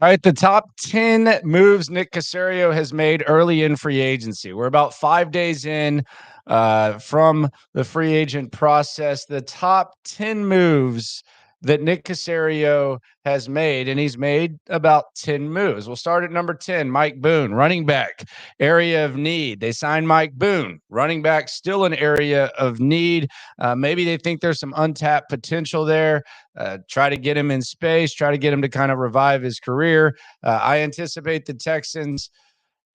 All right, the top 10 moves Nick Caserio has made early in free agency. We're about 5 days in from the free agent process. The top 10 moves that Nick Caserio has made, and he's made about 10 moves. We'll start at number 10, Mike Boone, running back, area of need. They signed Mike Boone, running back, still an area of need. Maybe they think there's some untapped potential there. Try to get him in space, try to get him to kind of revive his career. I anticipate the Texans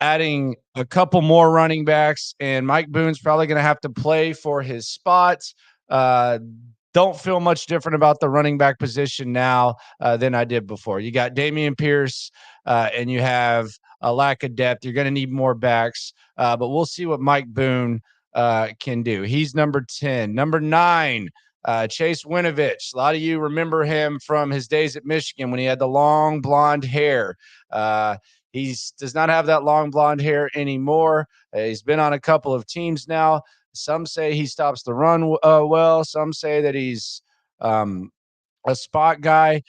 adding a couple more running backs, and Mike Boone's probably going to have to play for his spots. Don't feel much different about the running back position now than I did before. You got Dameon Pierce, and you have a lack of depth. You're going to need more backs, but we'll see what Mike Boone can do. He's number 10. Number 9, Chase Winovich. A lot of you remember him from his days at Michigan when he had the long blonde hair. He does not have that long blonde hair anymore. He's been on a couple of teams now. Some say he stops the run well. Some say that he's a spot guy.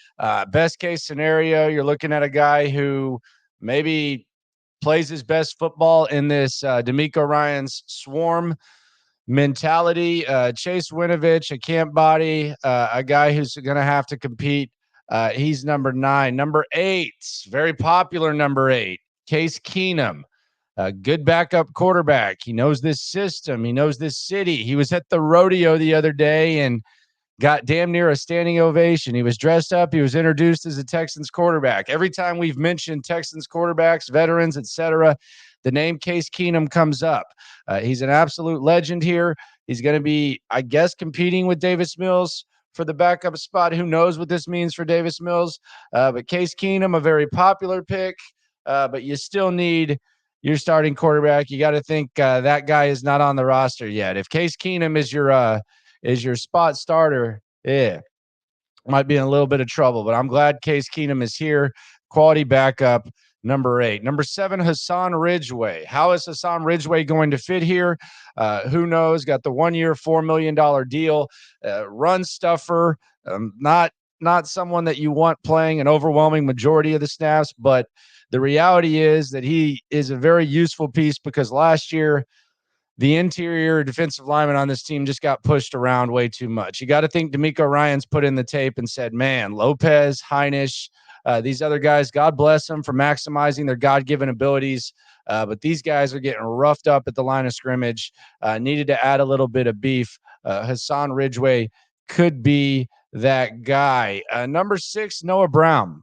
Best case scenario, you're looking at a guy who maybe plays his best football in this D'Amico Ryans swarm mentality. Chase Winovich, a camp body, a guy who's going to have to compete. He's number 9. Number 8, very popular number 8, Case Keenum. A good backup quarterback. He knows this system. He knows this city. He was at the rodeo the other day and got damn near a standing ovation. He was dressed up. He was introduced as a Texans quarterback. Every time we've mentioned Texans quarterbacks, veterans, etc., the name Case Keenum comes up. He's an absolute legend here. He's going to be, I guess, competing with Davis Mills for the backup spot. Who knows what this means for Davis Mills? But Case Keenum, a very popular pick, but you still need your starting quarterback. You got to think that guy is not on the roster yet. If Case Keenum is your spot starter, might be in a little bit of trouble. But I'm glad Case Keenum is here. Quality backup. Number 8. Number 7, Hassan Ridgeway. How is Hassan Ridgeway going to fit here? Who knows? Got the 1-year, $4 million deal. Run stuffer. Not someone that you want playing an overwhelming majority of the snaps, but the reality is that he is a very useful piece because last year the interior defensive lineman on this team just got pushed around way too much. You got to think D'Amico Ryans put in the tape and said, man, Lopez, Heinisch, these other guys, God bless them for maximizing their God-given abilities. But these guys are getting roughed up at the line of scrimmage. Needed to add a little bit of beef. Hassan Ridgeway could be that guy. Number 6, Noah Brown.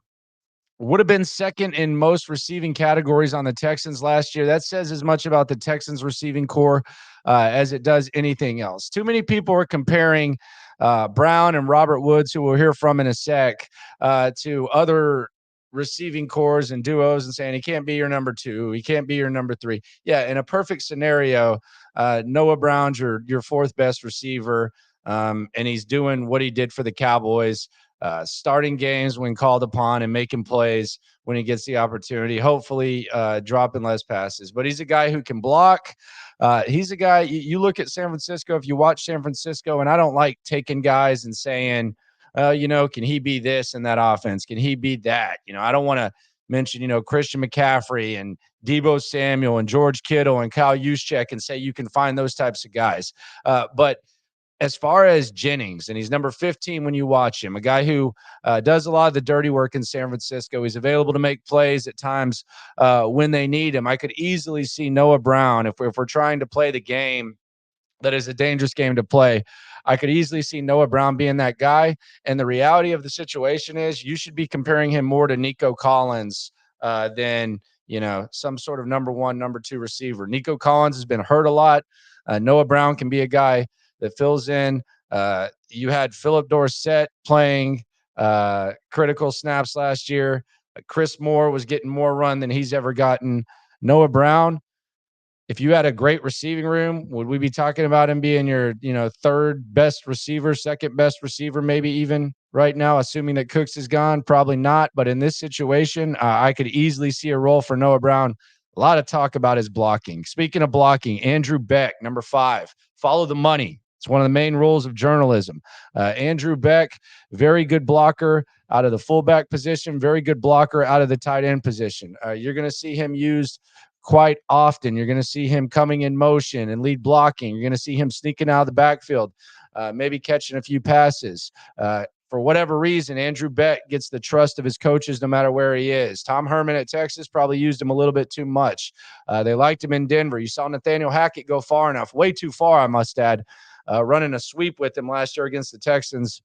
Would have been second in most receiving categories on the Texans last year. That says as much about the Texans receiving core as it does anything else. Too many people are comparing Brown and Robert Woods, who we'll hear from in a sec, to other receiving cores and duos and saying he can't be your number 2, he can't be your number 3. Yeah, in a perfect scenario, Noah Brown's your 4th best receiver, and he's doing what he did for the Cowboys. Starting games when called upon and making plays when he gets the opportunity, hopefully dropping less passes. But he's a guy who can block. He's a guy, you look at San Francisco, if you watch San Francisco, and I don't like taking guys and saying, can he be this in that offense? Can he be that? I don't want to mention, Christian McCaffrey and Deebo Samuel and George Kittle and Kyle Juszczyk and say you can find those types of guys. But as far as Jennings, and he's number 15 when you watch him, a guy who does a lot of the dirty work in San Francisco. He's available to make plays at times when they need him. I could easily see Noah Brown, if we're trying to play the game that is a dangerous game to play, I could easily see Noah Brown being that guy. And the reality of the situation is you should be comparing him more to Nico Collins than, some sort of number 1, number 2 receiver. Nico Collins has been hurt a lot. Noah Brown can be a guy that fills in. You had Philip Dorsett playing critical snaps last year. Chris Moore was getting more run than he's ever gotten. Noah Brown, if you had a great receiving room, would we be talking about him being your, 3rd best receiver, 2nd best receiver, maybe even right now, assuming that Cooks is gone? Probably not. But in this situation, I could easily see a role for Noah Brown. A lot of talk about his blocking. Speaking of blocking, Andrew Beck, number 5, follow the money. It's one of the main rules of journalism. Andrew Beck, very good blocker. out of the fullback position, very good blocker out of the tight end position. You're going to see him used quite often. You're going to see him coming in motion and lead blocking. You're going to see him sneaking out of the backfield, maybe catching a few passes. For whatever reason, Andrew Beck gets the trust of his coaches no matter where he is. Tom Herman at Texas probably used him a little bit too much. They liked him in Denver. You saw Nathaniel Hackett go far enough, way too far, I must add, running a sweep with him last year against the Texans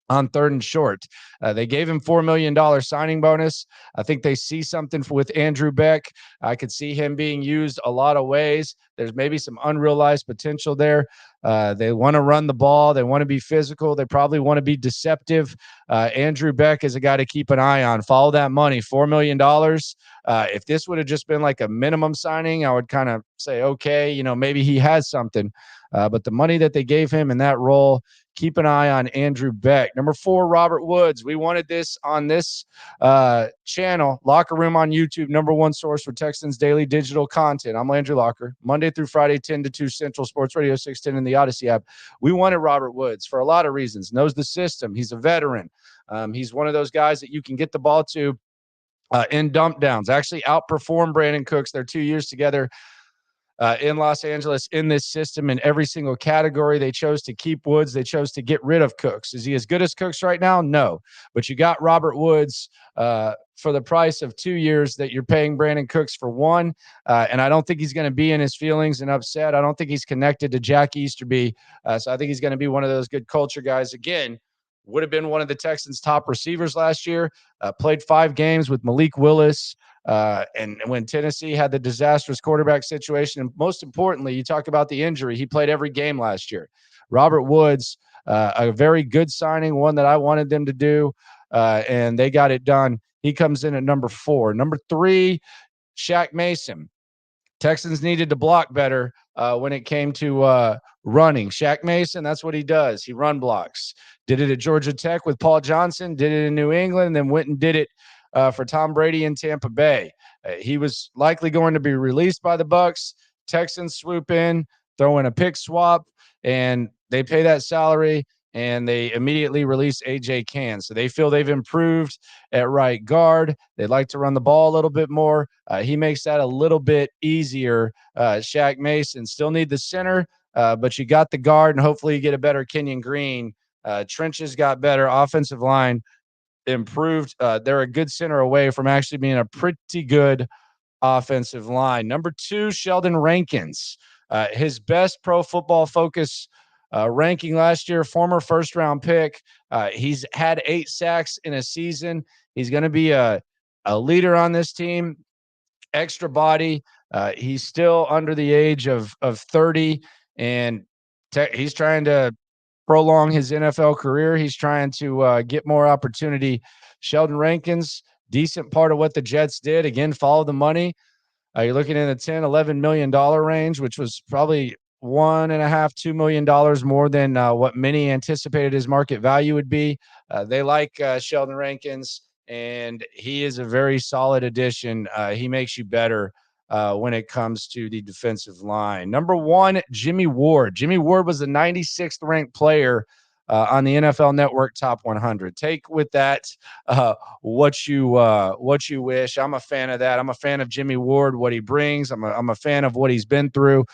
on 3rd and short. They gave him $4 million signing bonus. I think they see something with Andrew Beck. I could see him being used a lot of ways. There's maybe some unrealized potential there. They want to run the ball. They want to be physical. They probably want to be deceptive. Andrew Beck is a guy to keep an eye on. Follow that money, $4 million. If this would have just been like a minimum signing, I would kind of say, okay, maybe he has something. But the money that they gave him in that role, keep an eye on Andrew Beck. Number 4, Robert Woods. We wanted this on this channel, Locker Room on YouTube, number 1 source for Texans daily digital content. I'm Landry Locker, Monday through Friday, 10 to 2 Central, Sports Radio 610 in the Odyssey app. We wanted Robert Woods for a lot of reasons. Knows the system. He's a veteran. He's one of those guys that you can get the ball to in dump downs. Actually outperformed Brandon Cooks. They're 2 years together in Los Angeles in this system in every single category. They chose to keep Woods. They chose to get rid of Cooks. Is he as good as Cooks right now? No. But you got Robert Woods for the price of 2 years that you're paying Brandon Cooks for 1. And I don't think he's going to be in his feelings and upset. I don't think he's connected to Jack Easterby. So I think he's going to be one of those good culture guys. Again, would have been one of the Texans' top receivers last year. Played 5 games with Malik Willis. And when Tennessee had the disastrous quarterback situation, and most importantly, you talk about the injury, he played every game last year. Robert Woods, a very good signing, one that I wanted them to do, and they got it done. He comes in at number 4. Number 3, Shaq Mason. Texans needed to block better when it came to running. Shaq Mason, that's what he does. He run blocks. Did it at Georgia Tech with Paul Johnson, did it in New England, and then went and did it for Tom Brady in Tampa Bay. He was likely going to be released by the Bucs. Texans swoop in, throw in a pick swap, and they pay that salary, and they immediately release A.J. Cann. So they feel they've improved at right guard. They'd like to run the ball a little bit more. He makes that a little bit easier. Shaq Mason, still need the center, but you got the guard, and hopefully you get a better Kenyon Green. Trenches got better. Offensive line improved. They're a good center away from actually being a pretty good offensive line. Number 2, Sheldon Rankins. His best Pro Football Focus ranking last year, former first-round pick. He's had 8 sacks in a season. He's going to be a leader on this team. Extra body. He's still under the age of 30, and he's trying to prolong his NFL career. He's trying to get more opportunity. Sheldon Rankins, decent part of what the Jets did. Again, follow the money. You're looking in the $10-11 million range, which was probably $1.5-2 million more than what many anticipated his market value would be. They like Sheldon Rankins, and he is a very solid addition. He makes you better when it comes to the defensive line. Number 1, Jimmy Ward. Jimmy Ward was the 96th ranked player on the NFL Network Top 100. Take with that what you wish. I'm a fan of that. I'm a fan of Jimmy Ward, what he brings. I'm a fan of what he's been through.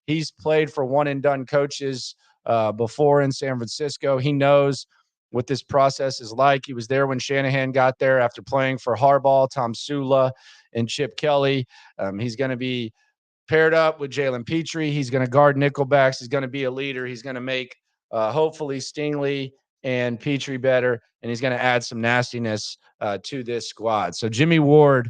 He's played for one and done coaches before in San Francisco. He knows what this process is like. He was there when Shanahan got there after playing for Harbaugh, Tom Sula, and Chip Kelly. He's going to be paired up with Jalen Petrie. He's going to guard nickelbacks. He's going to be a leader. He's going to make hopefully Stingley and Petrie better, and he's going to add some nastiness to this squad. So Jimmy Ward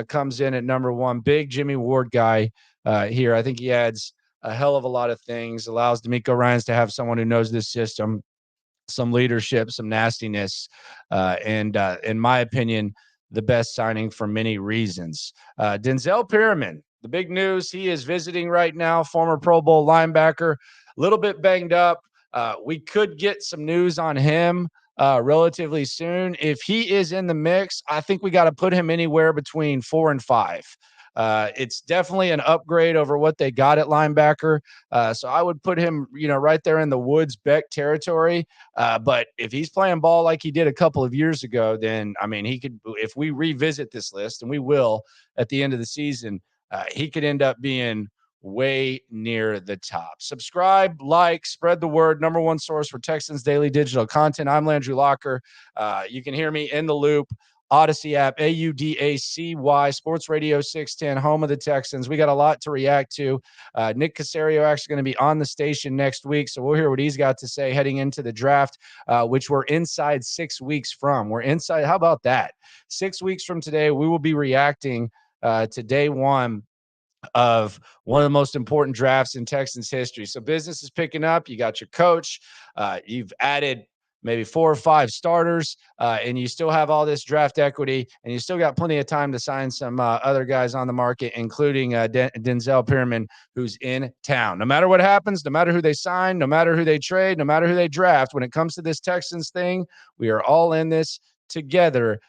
comes in at number 1. Big Jimmy Ward guy here. I think he adds a hell of a lot of things, allows DeMeco Ryans to have someone who knows this system, some leadership, some nastiness, and in my opinion, the best signing for many reasons. DENZEL PERRYMAN, the big news, he is visiting right now, former Pro Bowl linebacker, a little bit banged up. We could get some news on him relatively soon. If he is in the mix, I think we got to put him anywhere between 4 and 5. It's definitely an upgrade over what they got at linebacker. So I would put him, right there in the Woods Beck territory. But if he's playing ball like he did a couple of years ago, then I mean, he could. If we revisit this list, and we will at the end of the season, he could end up being way near the top. Subscribe, like, spread the word. Number one source for Texans daily digital content. I'm Landry Locker. You can hear me in the loop. Odyssey app, AUDACY, Sports Radio 610, home of the Texans. We got a lot to react to. Nick Caserio actually going to be on the station next week, so we'll hear what he's got to say heading into the draft, which we're inside 6 weeks from. We're inside. How about that? 6 weeks from today, we will be reacting to day one of one of the most important drafts in Texans history. So business is picking up. You got your coach. You've added maybe 4 or 5 starters, and you still have all this draft equity, and you still got plenty of time to sign some other guys on the market, including DENZEL PERRYMAN, who's in town. No matter what happens, no matter who they sign, no matter who they trade, no matter who they draft, when it comes to this Texans thing, we are all in this together